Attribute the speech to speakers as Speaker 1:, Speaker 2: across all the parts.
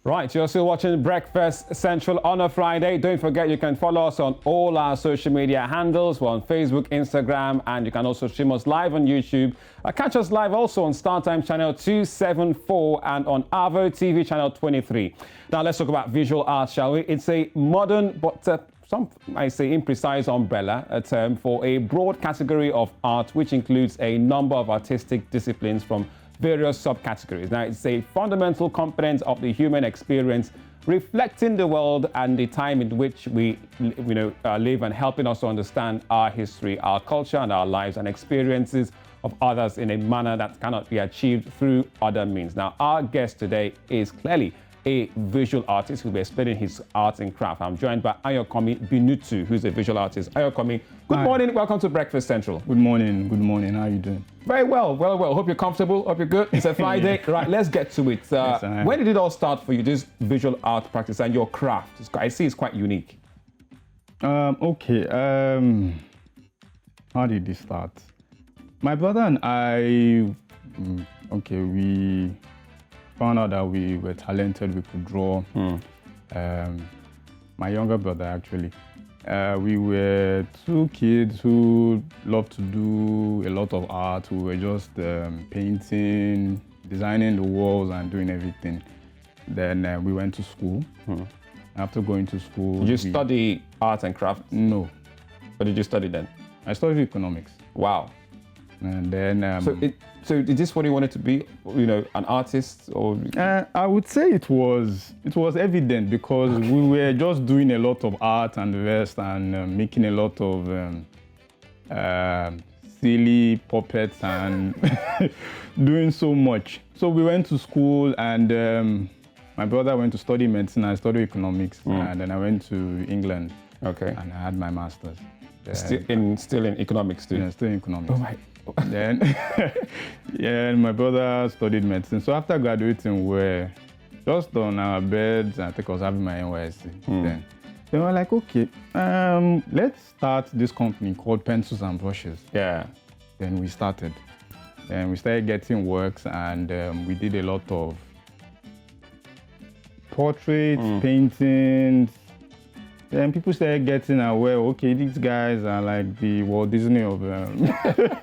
Speaker 1: Right, you're still watching Breakfast Central on a Friday. Don't forget you can follow us on all our social media handles. We're on Facebook, Instagram, and you can also stream us live on YouTube. Catch us live also on StarTime channel 274 and on Avo TV channel 23. Now let's talk about visual art, shall we? It's a modern but some might say imprecise umbrella, a term for a broad category of art which includes a number of artistic disciplines from various subcategories. Now, it's a fundamental component of the human experience, reflecting the world and the time in which we live and helping us to understand our history, our culture, and our lives and experiences of others in a manner that cannot be achieved through other means. Now, our guest today is clearly a visual artist who will be explaining his art and craft. I'm joined by Ayokomi Binutu, who's a visual artist. Ayokomi, good morning. Welcome to Breakfast Central.
Speaker 2: Good morning. Good morning. How are you doing?
Speaker 1: Very well. Hope you're comfortable. Hope you're good. It's a Friday. Yeah. Right, let's get to it.
Speaker 2: Yes,
Speaker 1: when did it all start for you, this visual art practice and your craft? I see it's quite unique.
Speaker 2: Okay. How did it start? My brother and I, we found out that we were talented, we could draw. My younger brother, actually. We were two kids who loved to do a lot of art. We were just painting, designing the walls and doing everything. Then we went to school. After going to school...
Speaker 1: Did you study art and craft?
Speaker 2: No.
Speaker 1: What did you study then?
Speaker 2: I studied economics.
Speaker 1: Wow.
Speaker 2: And then...
Speaker 1: So is this what you wanted to be, an artist or?
Speaker 2: I would say it was evident because we were just doing a lot of art and the rest and making a lot of silly puppets and doing so much. So we went to school and my brother went to study medicine. I studied economics and then I went to England.
Speaker 1: Okay.
Speaker 2: And I had my master's.
Speaker 1: Still in economics too?
Speaker 2: Yeah, still in economics.
Speaker 1: Oh my.
Speaker 2: Then, my brother studied medicine. So after graduating, we're just on our beds. I think I was having my NYSC then. They were like, okay, let's start this company called Pencils and Brushes.
Speaker 1: Yeah.
Speaker 2: Then we started. And we started getting works and we did a lot of portraits, paintings. Then people started getting aware, okay, these guys are like the Walt Disney of the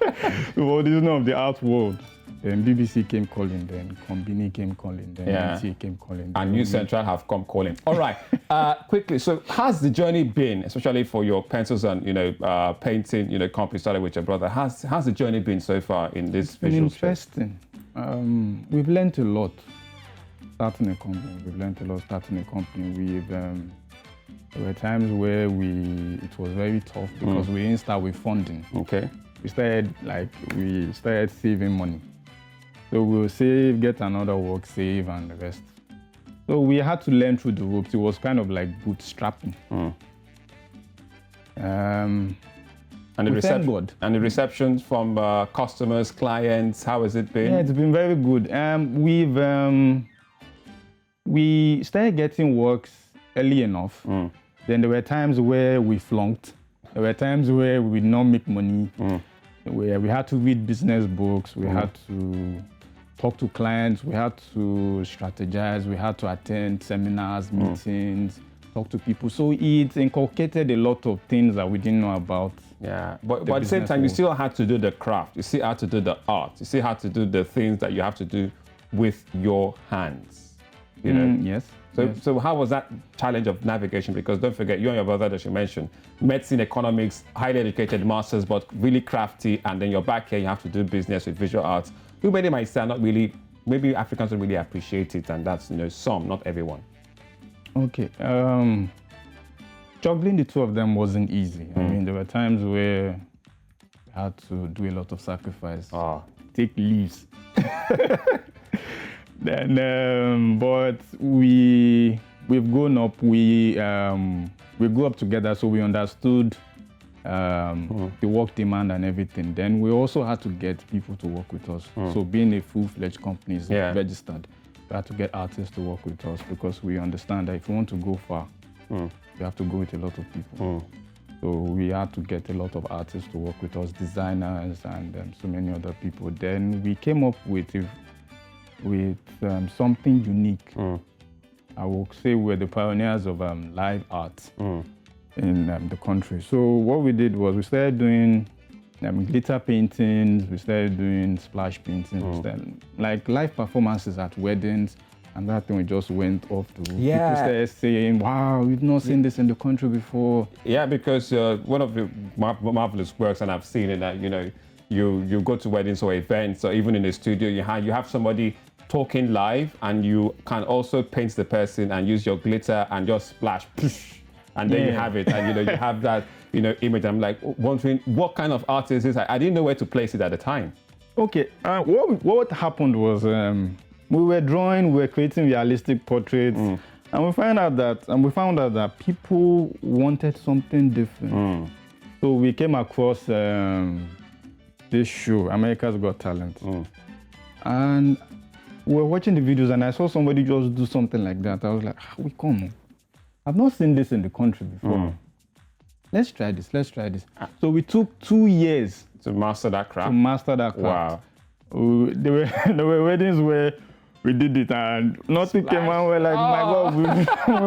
Speaker 2: Walt Disney of the art world. Then BBC came calling, then Combini came calling, then NTA came calling.
Speaker 1: And New Central have come calling. All right, quickly, so how's the journey been, especially for your pencils and, painting, company started with your brother? How's the journey been so far in this visual space?
Speaker 2: Interesting. We've learned a lot starting a company. There were times where it was very tough because we didn't start with funding.
Speaker 1: Okay.
Speaker 2: We started saving money. So we'll save, get another work, save, and the rest. So we had to learn through the ropes. It was kind of like bootstrapping.
Speaker 1: And the reception from customers, clients, how has it been?
Speaker 2: Yeah, it's been very good. We started getting works early enough. Then there were times where we flunked. There were times where we did not make money. Where we had to read business books. We had to talk to clients. We had to strategize. We had to attend seminars, meetings, talk to people. So it inculcated a lot of things that we didn't know about.
Speaker 1: Yeah, but at the same time, you still had to do the craft. You still had to do the art. You still had to do the things that you have to do with your hands.
Speaker 2: Yes.
Speaker 1: So how was that challenge of navigation? Because don't forget, you and your brother, as you mentioned, medicine, economics, highly educated masters, but really crafty. And then you're back here, you have to do business with visual arts. You many might say, not really, maybe Africans don't really appreciate it. And that's, some, not everyone.
Speaker 2: Okay. Juggling the two of them wasn't easy. I mean, there were times where we had to do a lot of sacrifice. Take leaves. Then, but we've grown up. We grew up together, so we understood the work demand and everything. Then we also had to get people to work with us. So being a full-fledged company is registered. We had to get artists to work with us because we understand that if we want to go far, we have to go with a lot of people. So we had to get a lot of artists to work with us, designers and so many other people. Then we came up with something unique I will say we're the pioneers of live art in the country. So what we did was we started doing glitter paintings, we started doing splash paintings, we started, like live performances at weddings, and that thing we just went off to. People started saying, wow, we've not seen this in the country before.
Speaker 1: Yeah, because one of the marvelous works, and I've seen it, that you go to weddings or events, or even in the studio, you have somebody talking live, and you can also paint the person and use your glitter and just splash, and then you have it, and you have that image. I'm like wondering what kind of art is this? I didn't know where to place it at the time.
Speaker 2: Okay, what happened was we were drawing, we were creating realistic portraits, and we found out that people wanted something different. So we came across this show, America's Got Talent, and we were watching the videos, and I saw somebody just do something like that. I was like, we come. I've not seen this in the country before. Let's try this. So we took 2 years
Speaker 1: to master that craft.
Speaker 2: Wow. There were weddings where we did it and nothing came out. We're like, my God,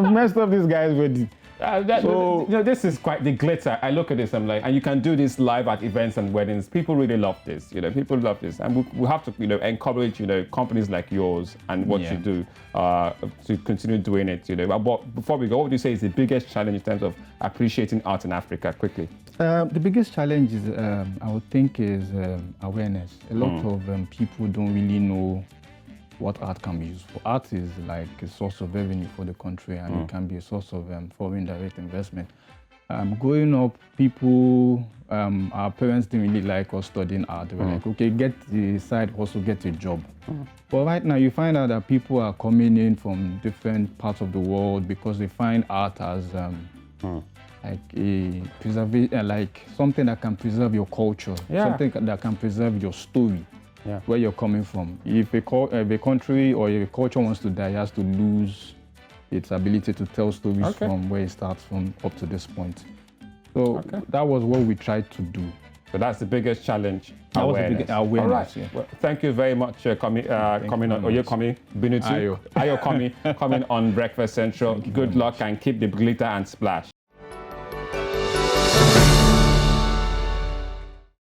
Speaker 2: we messed up this guy's wedding.
Speaker 1: This is quite the glitter. I look at this, I'm like, and you can do this live at events and weddings. People really love this. People love this, and we have to, encourage, companies like yours and what you do to continue doing it. But before we go, what would you say is the biggest challenge in terms of appreciating art in Africa? Quickly.
Speaker 2: The biggest challenge is, I would think, is awareness. A lot of people don't really know what art can be used for. Art is like a source of revenue for the country, and it can be a source of foreign direct investment. Growing up, people, our parents didn't really like us studying art. They were like, okay, get the side hustle, get a job. But right now, you find out that people are coming in from different parts of the world because they find art as like a preservation, like something that can preserve your culture, something that can preserve your story. Where you're coming from. If a country or a culture wants to die, it has to lose its ability to tell stories from where it starts from up to this point. So that was what we tried to do.
Speaker 1: So that's the biggest challenge.
Speaker 2: That was the biggest awareness.
Speaker 1: All right. Well, thank you very much coming on. Oyekomi Binutu. Ayo coming on Breakfast Central. Good luck and keep the glitter and splash.